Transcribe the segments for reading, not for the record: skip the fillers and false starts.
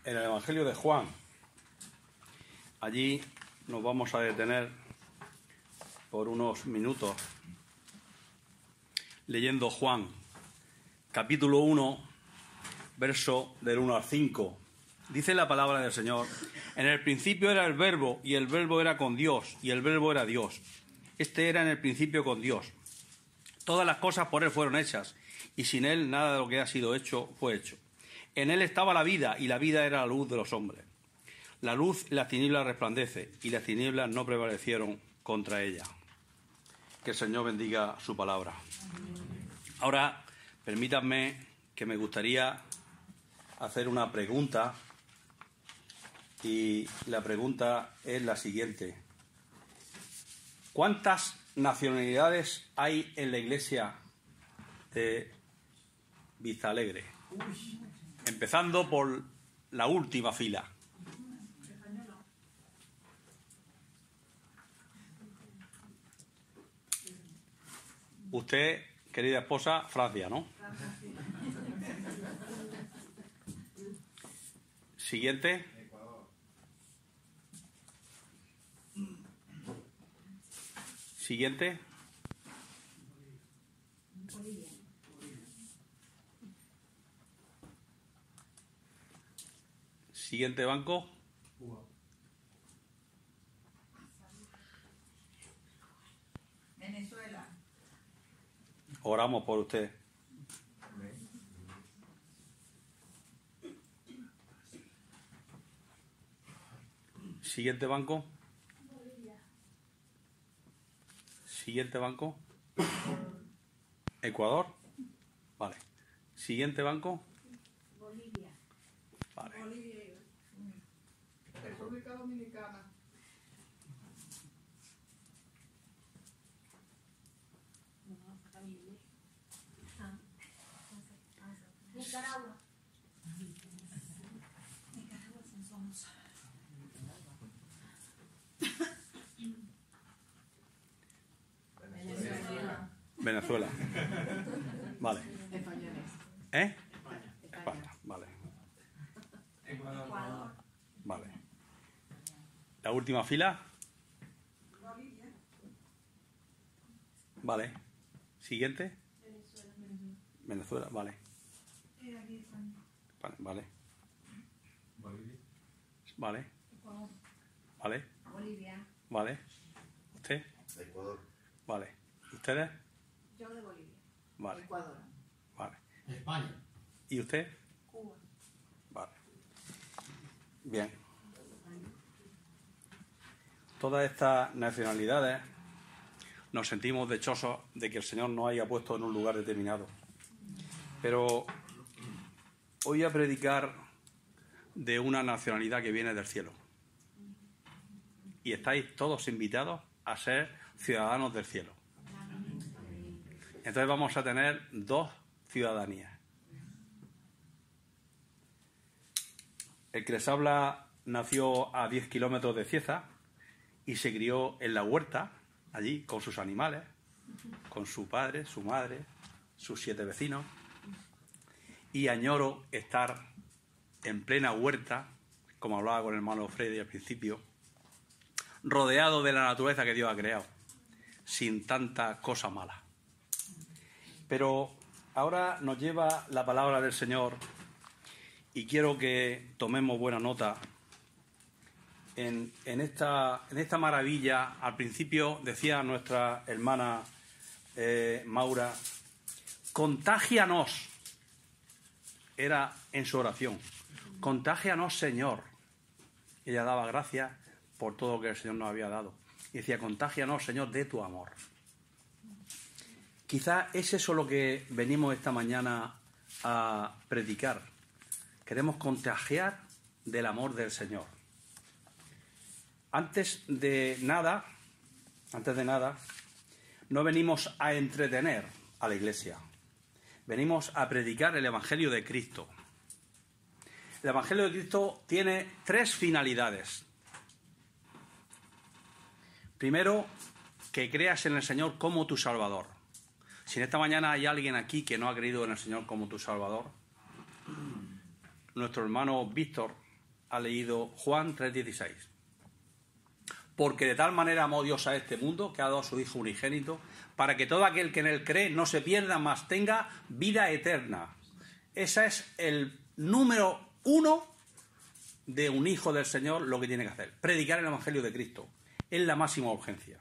en el Evangelio de Juan. Allí nos vamos a detener por unos minutos leyendo Juan, capítulo 1, verso del 1 al 5. Dice la palabra del Señor: en el principio era el Verbo, y el Verbo era con Dios, y el Verbo era Dios. Este era en el principio con Dios. Todas las cosas por Él fueron hechas, y sin Él nada de lo que ha sido hecho fue hecho. En Él estaba la vida, y la vida era la luz de los hombres. La luz y las tinieblas resplandece, y las tinieblas no prevalecieron contra ella. Que el Señor bendiga su palabra. Ahora, permítanme que me gustaría hacer una pregunta, y la pregunta es la siguiente: ¿cuántas nacionalidades hay en la iglesia de Vistalegre? Empezando por la última fila. Usted, querida esposa, Francia, ¿no? Siguiente. Siguiente. Siguiente banco. Venezuela. Oramos por usted. Siguiente banco. Siguiente banco. Ecuador. Vale. Siguiente banco. Bolivia. Vale. Bolivia. República Dominicana. Nicaragua. Nicaragua somos. Venezuela. Vale. Españoles. ¿Eh? España. Vale. Ecuador. Vale. La última fila. Bolivia. Vale. Siguiente. Venezuela. Venezuela. Vale. Aquí España. Vale. Bolivia. Vale. Ecuador. Vale. Bolivia. Vale. ¿Usted? Ecuador. Vale. ¿Ustedes? Yo de Bolivia. Vale. Ecuador. Vale. España. ¿Y usted? Cuba. Vale. Bien. Todas estas nacionalidades nos sentimos dichosos de que el Señor nos haya puesto en un lugar determinado. Pero hoy voy a predicar de una nacionalidad que viene del cielo. Y estáis todos invitados a ser ciudadanos del cielo. Entonces vamos a tener dos ciudadanías. El que les habla nació a 10 kilómetros de Cieza y se crió en la huerta, allí, con sus animales, con su padre, su madre, sus 7 vecinos. Y añoro estar en plena huerta, como hablaba con el hermano Freddy al principio, rodeado de la naturaleza que Dios ha creado, sin tanta cosa mala. Pero ahora nos lleva la palabra del Señor y quiero que tomemos buena nota en esta maravilla. Al principio decía nuestra hermana Maura: contágianos. Era en su oración: contágianos, Señor. Ella daba gracias por todo lo que el Señor nos había dado. Y decía: contágianos, Señor, de tu amor. Quizá es eso lo que venimos esta mañana a predicar. Queremos contagiar del amor del Señor. Antes de nada, no venimos a entretener a la Iglesia. Venimos a predicar el Evangelio de Cristo. El Evangelio de Cristo tiene 3 finalidades. Primero, que creas en el Señor como tu Salvador. Si en esta mañana hay alguien aquí que no ha creído en el Señor como tu Salvador, nuestro hermano Víctor ha leído Juan 3:16. Porque de tal manera amó Dios a este mundo que ha dado a su Hijo unigénito, para que todo aquel que en él cree no se pierda, mas tenga vida eterna. Ese es el número 1 de un hijo del Señor, lo que tiene que hacer. Predicar el Evangelio de Cristo. Es la máxima urgencia.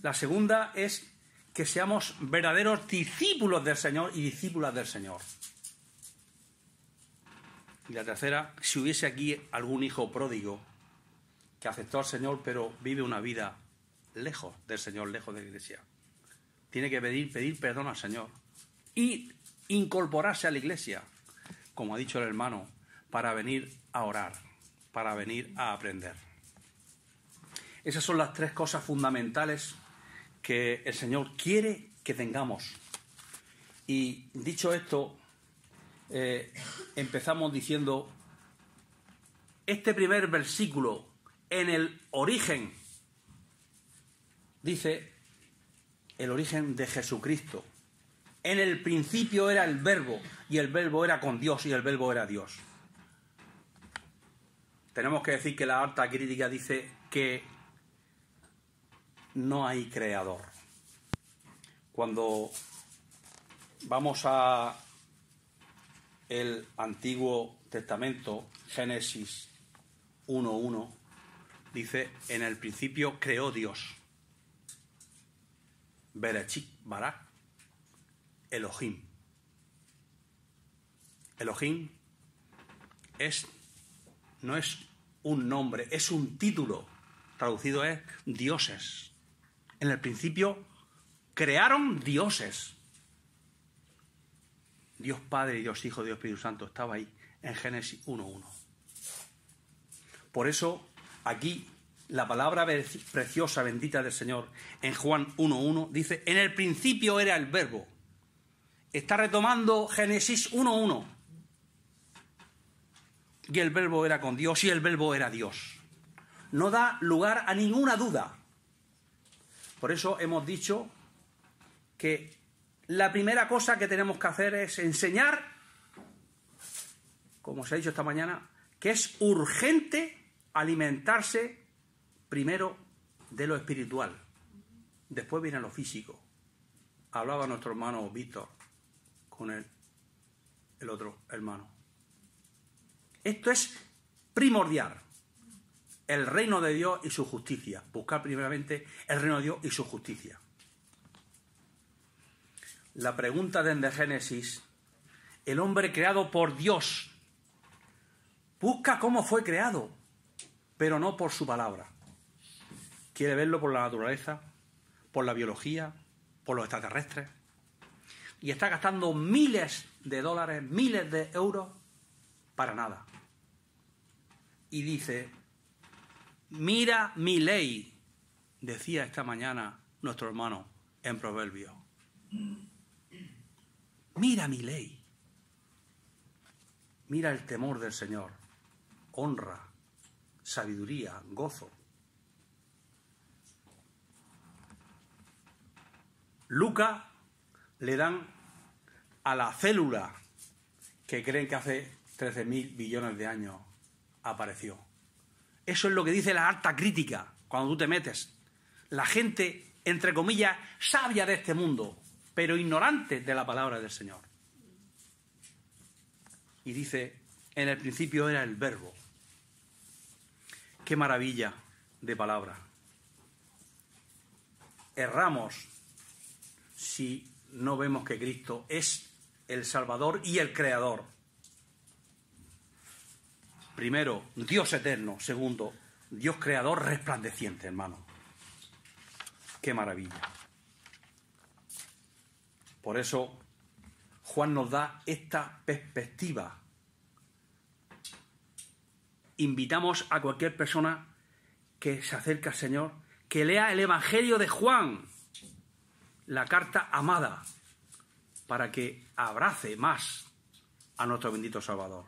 La segunda es que seamos verdaderos discípulos del Señor y discípulas del Señor. Y la tercera, si hubiese aquí algún hijo pródigo que aceptó al Señor, pero vive una vida lejos del Señor, lejos de la Iglesia, tiene que pedir perdón al Señor y incorporarse a la Iglesia, como ha dicho el hermano, para venir a orar, para venir a aprender. Esas son las 3 cosas fundamentales que el Señor quiere que tengamos. Y dicho esto, empezamos diciendo, este primer versículo, en el origen, dice, el origen de Jesucristo. En el principio era el Verbo, y el Verbo era con Dios, y el Verbo era Dios. Tenemos que decir que la alta crítica dice que no hay creador. Cuando vamos a el Antiguo Testamento, Génesis 1:1, dice, en el principio creó Dios. Berechit bara Elohim. Elohim no es un nombre, es un título. Traducido es dioses. En el principio crearon dioses. Dios Padre, Dios Hijo, Dios Espíritu Santo estaba ahí en Génesis 1:1. Por eso aquí la palabra preciosa, bendita del Señor, en Juan 1:1 dice, en el principio era el Verbo. Está retomando Génesis 1:1. Y el Verbo era con Dios y el Verbo era Dios. No da lugar a ninguna duda. Por eso hemos dicho que la primera cosa que tenemos que hacer es enseñar, como se ha dicho esta mañana, que es urgente alimentarse primero de lo espiritual. Después viene lo físico. Hablaba nuestro hermano Víctor con el otro hermano. Esto es primordial. El reino de Dios y su justicia. Buscar primeramente el reino de Dios y su justicia. La pregunta desde Génesis, el hombre creado por Dios, busca cómo fue creado, pero no por su palabra. Quiere verlo por la naturaleza, por la biología, por los extraterrestres. Y está gastando miles de dólares, miles de euros para nada. Y dice, mira mi ley, decía esta mañana nuestro hermano en Proverbios. Mira mi ley. Mira el temor del Señor, honra, sabiduría, gozo. Lucas le dan a la célula que creen que hace 13.000 billones de años apareció. Eso es lo que dice la alta crítica cuando tú te metes. La gente, entre comillas, sabia de este mundo, pero ignorante de la palabra del Señor. Y dice, en el principio era el Verbo. Qué maravilla de palabra. Erramos si no vemos que Cristo es el Salvador y el Creador. Primero, Dios eterno. Segundo, Dios creador resplandeciente, hermano. Qué maravilla. Por eso, Juan nos da esta perspectiva. Invitamos a cualquier persona que se acerque al Señor, que lea el Evangelio de Juan, la carta amada, para que abrace más a nuestro bendito Salvador.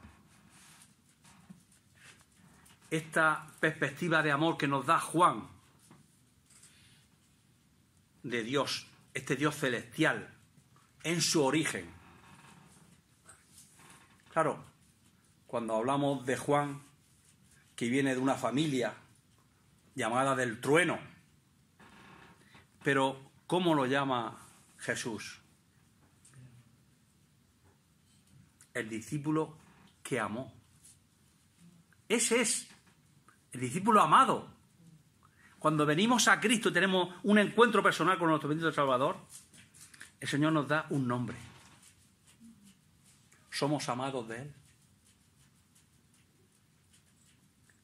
Esta perspectiva de amor que nos da Juan de Dios, este Dios celestial, en su origen. Claro, cuando hablamos de Juan, que viene de una familia llamada del trueno. Pero, ¿cómo lo llama Jesús? El discípulo que amó. Ese es el discípulo amado. Cuando venimos a Cristo y tenemos un encuentro personal con nuestro bendito Salvador, el Señor nos da un nombre. Somos amados de Él.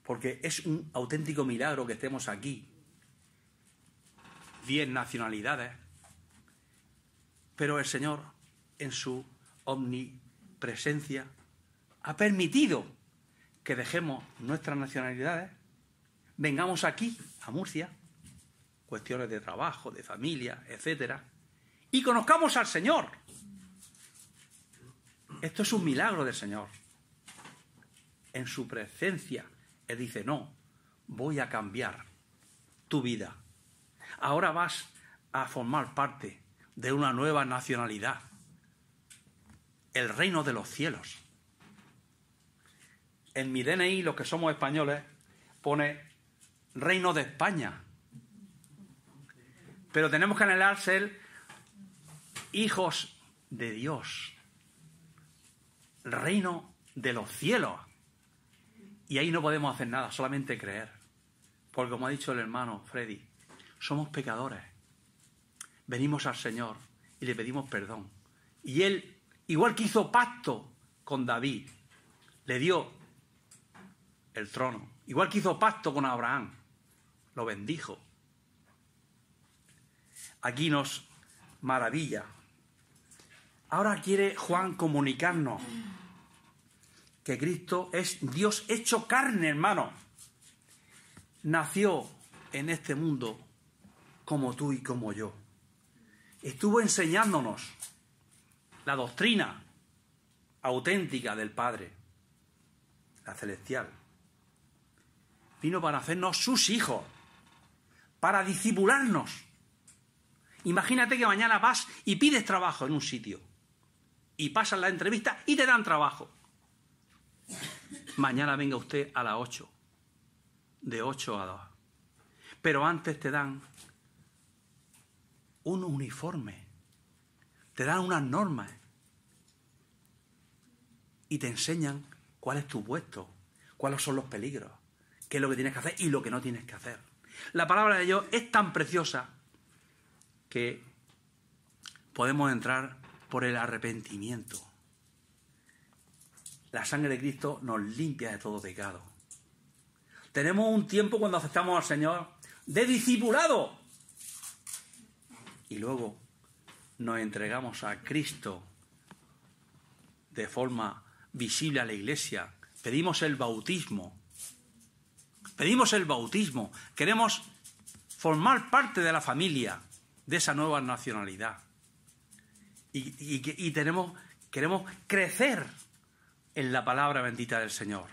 Porque es un auténtico milagro que estemos aquí. 10 nacionalidades. Pero el Señor, en su omnipresencia, ha permitido que dejemos nuestras nacionalidades, vengamos aquí, a Murcia, cuestiones de trabajo, de familia, etcétera, y conozcamos al Señor. Esto es un milagro del Señor. En su presencia, Él dice, no, voy a cambiar tu vida. Ahora vas a formar parte de una nueva nacionalidad, el reino de los cielos. En mi DNI, los que somos españoles, pone Reino de España. Pero tenemos que anhelar ser hijos de Dios. Reino de los cielos. Y ahí no podemos hacer nada, solamente creer. Porque como ha dicho el hermano Freddy, somos pecadores. Venimos al Señor y le pedimos perdón. Y Él, igual que hizo pacto con David, le dio el trono. Igual que hizo pacto con Abraham, lo bendijo. Aquí nos maravilla. Ahora quiere Juan comunicarnos que Cristo es Dios hecho carne, hermano. Nació en este mundo como tú y como yo. Estuvo enseñándonos la doctrina auténtica del Padre, la celestial. Vino para hacernos sus hijos, para discipularnos. Imagínate que mañana vas y pides trabajo en un sitio y pasas la entrevista y te dan trabajo. Mañana venga usted a las 8, de 8 a 2. Pero antes te dan un uniforme, te dan unas normas y te enseñan cuál es tu puesto, cuáles son los peligros, qué es lo que tienes que hacer y lo que no tienes que hacer. La palabra de Dios es tan preciosa que podemos entrar por el arrepentimiento. La sangre de Cristo nos limpia de todo pecado. Tenemos un tiempo cuando aceptamos al Señor de discipulado. Y luego nos entregamos a Cristo de forma visible a la Iglesia. Pedimos el bautismo. Pedimos el bautismo. Queremos formar parte de la familia de esa nueva nacionalidad. Y queremos crecer en la palabra bendita del Señor.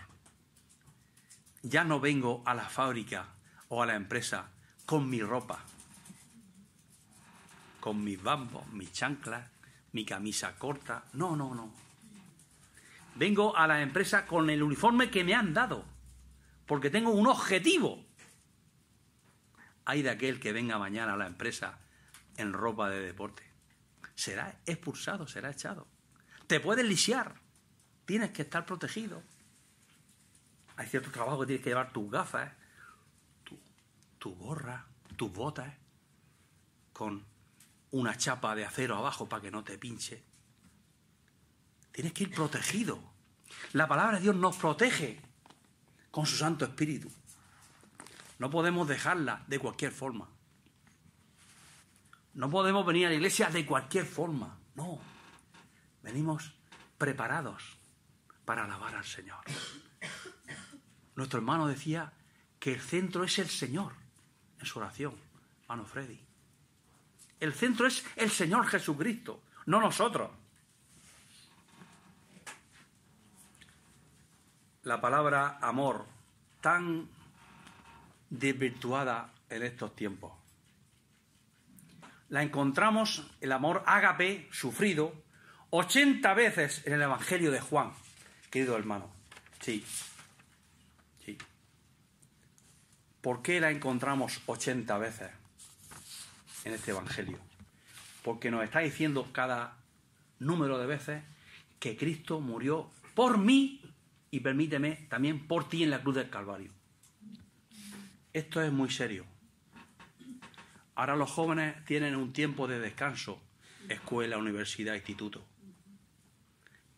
Ya no vengo a la fábrica o a la empresa con mi ropa, con mis bambos, mis chanclas, mi camisa corta. No, no, no. Vengo a la empresa con el uniforme que me han dado, porque tengo un objetivo. Hay de aquel que venga mañana a la empresa en ropa de deporte. Será expulsado, será echado. Te puedes lisiar. Tienes que estar protegido. Hay ciertos trabajos que tienes que llevar tus gafas, tu gorra, tus botas, con una chapa de acero abajo para que no te pinche. Tienes que ir protegido. La palabra de Dios nos protege con su Santo Espíritu. No podemos dejarla de cualquier forma. No podemos venir a la iglesia de cualquier forma. No. Venimos preparados para alabar al Señor. Nuestro hermano decía que el centro es el Señor en su oración, hermano Freddy. El centro es el Señor Jesucristo, no nosotros. La palabra amor, tan desvirtuada en estos tiempos. La encontramos, el amor ágape, sufrido, 80 veces en el Evangelio de Juan, querido hermano. Sí. Sí. ¿Por qué la encontramos 80 veces en este Evangelio? Porque nos está diciendo cada número de veces que Cristo murió por mí y, permíteme, también por ti en la cruz del Calvario. Esto es muy serio. Ahora los jóvenes tienen un tiempo de descanso, escuela, universidad, instituto.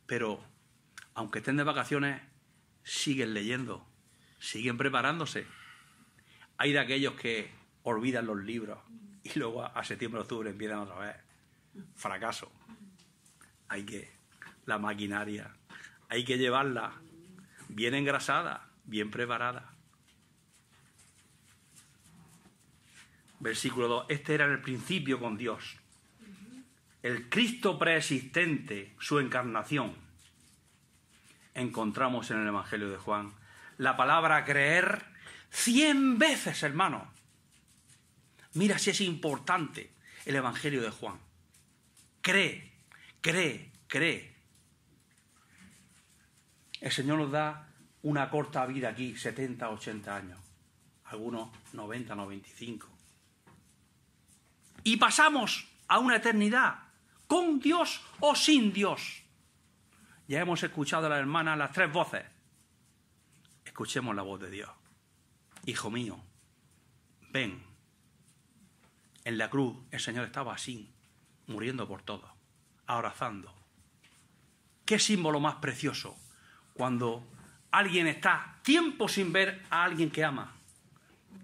Pero, aunque estén de vacaciones, siguen leyendo, siguen preparándose. Hay de aquellos que olvidan los libros y luego a septiembre, octubre empiezan otra vez. Fracaso. La maquinaria, hay que llevarla bien engrasada, bien preparada. Versículo 2. Este era el principio con Dios. El Cristo preexistente, su encarnación. Encontramos en el Evangelio de Juan la palabra creer 100 veces, hermano. Mira si es importante el Evangelio de Juan. Cree, cree, cree. El Señor nos da una corta vida aquí, 70, 80 años. Algunos 90, 95. Y pasamos a una eternidad, con Dios o sin Dios. Ya hemos escuchado a la hermana las 3 voces. Escuchemos la voz de Dios. Hijo mío, ven. En la cruz el Señor estaba así, muriendo por todos, abrazando. ¿Qué símbolo más precioso cuando alguien está tiempo sin ver a alguien que ama?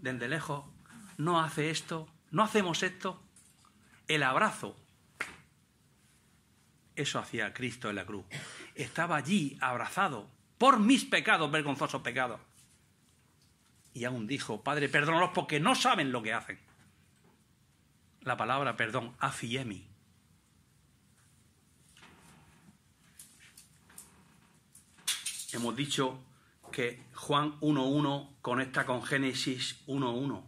Desde lejos, no hace esto, no hacemos esto. El abrazo, eso hacía Cristo en la cruz. Estaba allí abrazado por mis pecados, vergonzosos pecados. Y aún dijo, Padre, perdónalos porque no saben lo que hacen. La palabra perdón, afiemi. Hemos dicho que Juan 1.1 conecta con Génesis 1.1.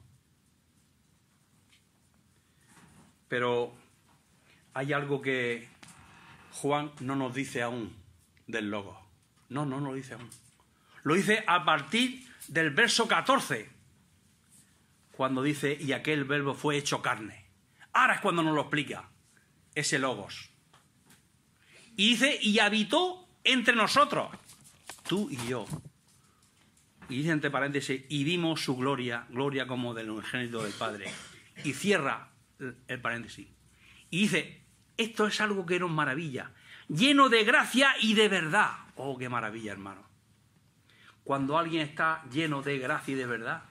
Pero hay algo que Juan no nos dice aún del Logos. No nos lo dice aún. Lo dice a partir del verso 14, cuando dice, y aquel verbo fue hecho carne. Ahora es cuando nos lo explica, ese Logos. Y dice, y habitó entre nosotros, tú y yo. Y dice entre paréntesis, y vimos su gloria, gloria como del unigénito del Padre. Y cierra el paréntesis. Y dice, esto es algo que nos maravilla, lleno de gracia y de verdad. Oh, qué maravilla, hermano. Cuando alguien está lleno de gracia y de verdad,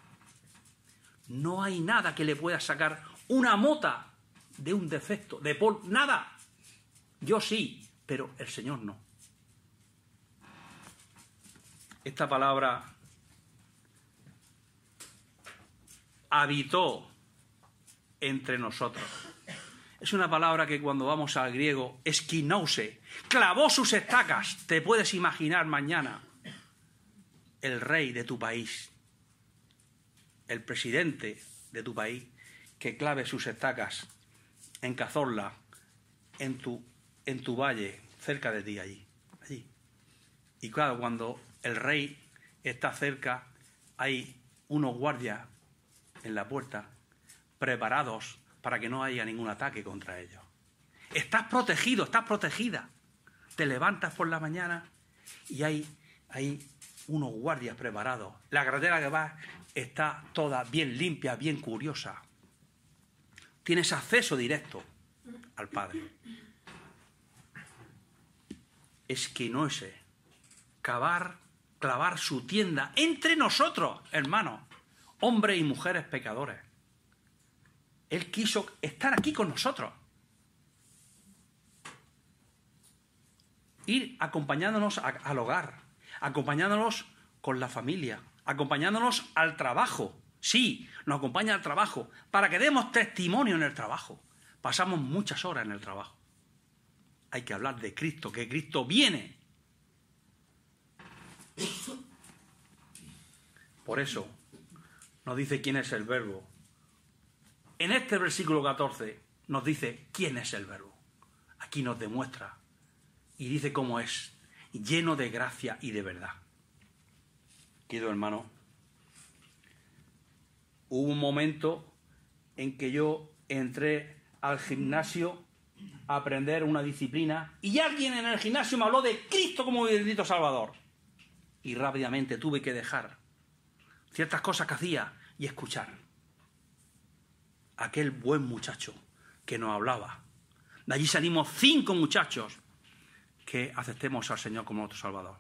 no hay nada que le pueda sacar una mota de un defecto, de nada. Yo sí, pero el Señor no. Esta palabra habitó entre nosotros. Es una palabra que cuando vamos al griego, esquinose, clavó sus estacas. Te puedes imaginar mañana el rey de tu país, el presidente de tu país, que clave sus estacas en Cazorla, en tu valle, cerca de ti, allí. Y claro, cuando el rey está cerca, hay unos guardias en la puerta, preparados para que no haya ningún ataque contra ellos. Estás protegido, estás protegida. Te levantas por la mañana y hay unos guardias preparados. La carretera que vas está toda bien limpia, bien curiosa. Tienes acceso directo al Padre. Esquinose, clavar su tienda entre nosotros, hermanos, hombres y mujeres pecadores. Él quiso estar aquí con nosotros. Ir acompañándonos al hogar, acompañándonos con la familia, acompañándonos al trabajo. Sí, nos acompaña al trabajo, para que demos testimonio en el trabajo. Pasamos muchas horas en el trabajo. Hay que hablar de Cristo, que Cristo viene. Por eso nos dice quién es el Verbo. En este versículo 14 nos dice quién es el Verbo. Aquí nos demuestra y dice cómo es, lleno de gracia y de verdad. Querido hermano, hubo un momento en que yo entré al gimnasio a aprender una disciplina y alguien en el gimnasio me habló de Cristo como mi bendito Salvador. Y rápidamente tuve que dejar ciertas cosas que hacía y escuchar a aquel buen muchacho que nos hablaba. De allí salimos 5 muchachos que aceptemos al Señor como nuestro Salvador.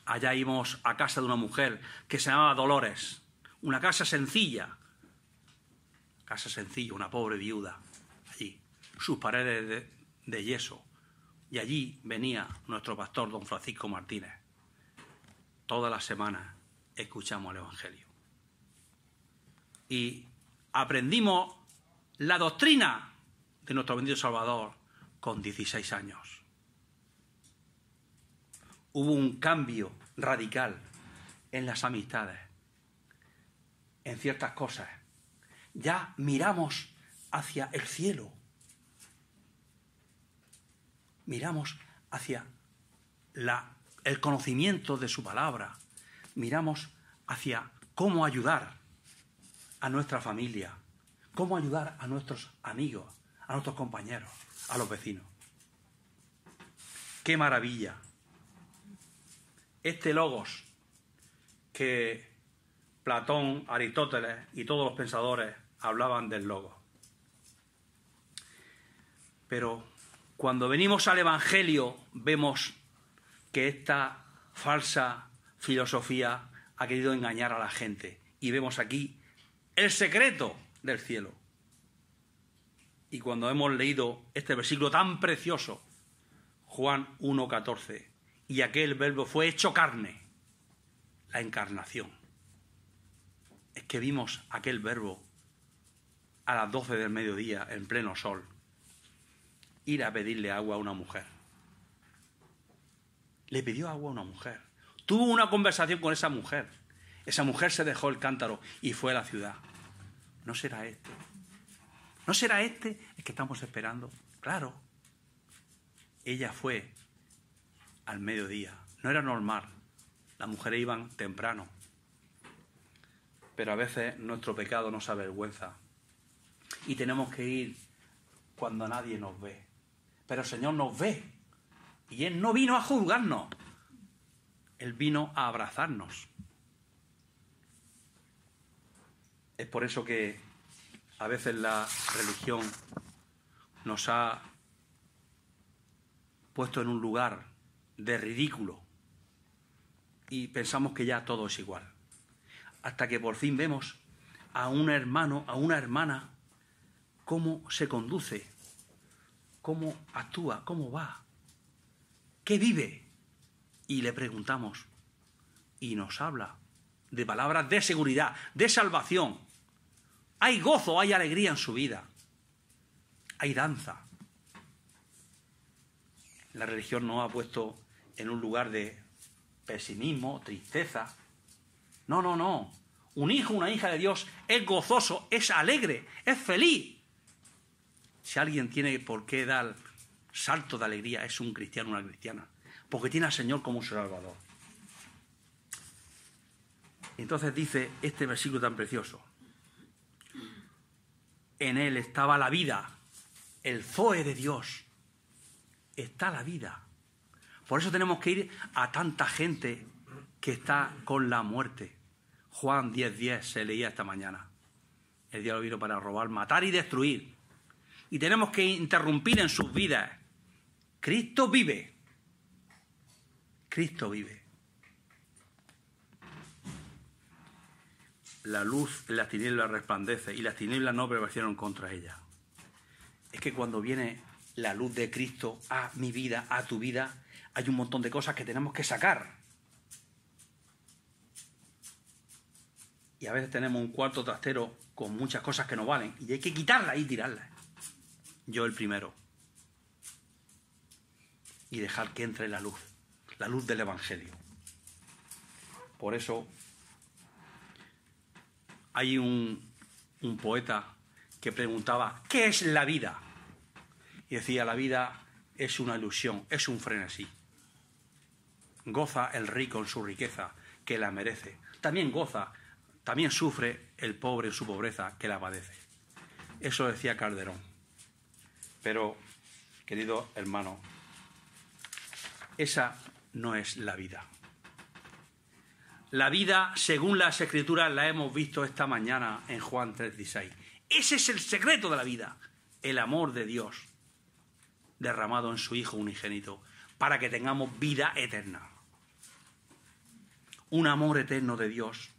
Allá íbamos a casa de una mujer que se llamaba Dolores, una casa sencilla, una pobre viuda, allí, sus paredes de yeso, y allí venía nuestro pastor, don Francisco Martínez. Todas las semanas escuchamos el Evangelio. Y aprendimos la doctrina de nuestro bendito Salvador con 16 años. Hubo un cambio radical en las amistades, en ciertas cosas. Ya miramos hacia el cielo. Miramos hacia el conocimiento de su palabra. Miramos hacia cómo ayudar a nuestra familia, cómo ayudar a nuestros amigos, a nuestros compañeros, a los vecinos. ¡Qué maravilla! Este logos que Platón, Aristóteles y todos los pensadores hablaban del logos. Pero cuando venimos al Evangelio vemos que esta falsa filosofía ha querido engañar a la gente. Y vemos aquí el secreto del cielo. Y cuando hemos leído este versículo tan precioso, Juan 1,14, y aquel verbo fue hecho carne, la encarnación. Es que vimos aquel verbo a las 12 del mediodía, en pleno sol, ir a pedirle agua a una mujer. Le pidió agua a una mujer. Tuvo una conversación con esa mujer. Esa mujer se dejó el cántaro y fue a la ciudad. ¿No será este? ¿No será este el que estamos esperando? Claro. Ella fue al mediodía. No era normal. Las mujeres iban temprano. Pero a veces nuestro pecado nos avergüenza. Y tenemos que ir cuando nadie nos ve. Pero el Señor nos ve. Y Él no vino a juzgarnos. Él vino a abrazarnos. Es por eso que a veces la religión nos ha puesto en un lugar de ridículo y pensamos que ya todo es igual. Hasta que por fin vemos a un hermano, a una hermana, cómo se conduce, cómo actúa, cómo va, qué vive. Y le preguntamos y nos habla de palabras de seguridad, de salvación. Hay gozo, hay alegría en su vida. Hay danza. La religión nos ha puesto en un lugar de pesimismo, tristeza. No, no, no. Un hijo, una hija de Dios es gozoso, es alegre, es feliz. Si alguien tiene por qué dar salto de alegría, es un cristiano o una cristiana. Porque tiene al Señor como su Salvador. Entonces dice este versículo tan precioso. En Él estaba la vida, el Zoe de Dios. Está la vida. Por eso tenemos que ir a tanta gente que está con la muerte. Juan 10:10 se leía esta mañana. El diablo vino para robar, matar y destruir. Y tenemos que interrumpir en sus vidas. Cristo vive. Cristo vive. La luz en las tinieblas resplandece y las tinieblas no prevalecieron contra ella. Es que cuando viene la luz de Cristo a mi vida, a tu vida, hay un montón de cosas que tenemos que sacar. Y a veces tenemos un cuarto trastero con muchas cosas que no valen y hay que quitarlas y tirarlas. Yo el primero. Y dejar que entre la luz del Evangelio. Por eso hay un poeta que preguntaba, ¿qué es la vida? Y decía, la vida es una ilusión, es un frenesí. Goza el rico en su riqueza, que la merece. También goza también sufre el pobre en su pobreza que la padece. Eso decía Calderón. Pero, querido hermano, esa no es la vida. La vida, según las Escrituras, la hemos visto esta mañana en Juan 3:16. Ese es el secreto de la vida, el amor de Dios derramado en su Hijo unigénito, para que tengamos vida eterna. Un amor eterno de Dios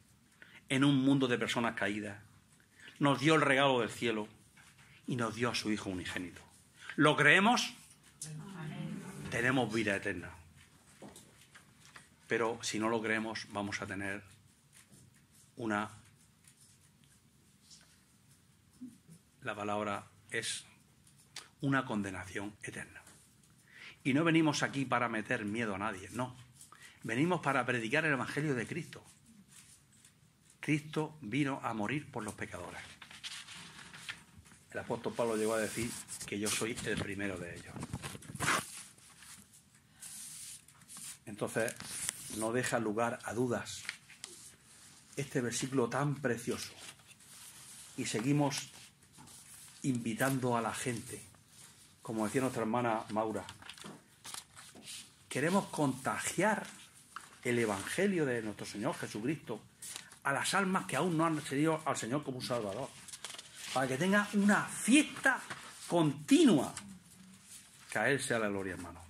en un mundo de personas caídas. Nos dio el regalo del cielo y nos dio a su Hijo unigénito. ¿Lo creemos? Tenemos vida eterna. Pero si no lo creemos, vamos a tener la palabra es una condenación eterna. Y no venimos aquí para meter miedo a nadie, no. Venimos para predicar el Evangelio de Cristo. Cristo vino a morir por los pecadores. El apóstol Pablo llegó a decir que yo soy el primero de ellos. Entonces, no deja lugar a dudas este versículo tan precioso. Y seguimos invitando a la gente, como decía nuestra hermana Maura. Queremos contagiar el Evangelio de nuestro Señor Jesucristo a las almas que aún no han seguido al Señor como un Salvador, para que tenga una fiesta continua. Que a Él sea la gloria, hermano.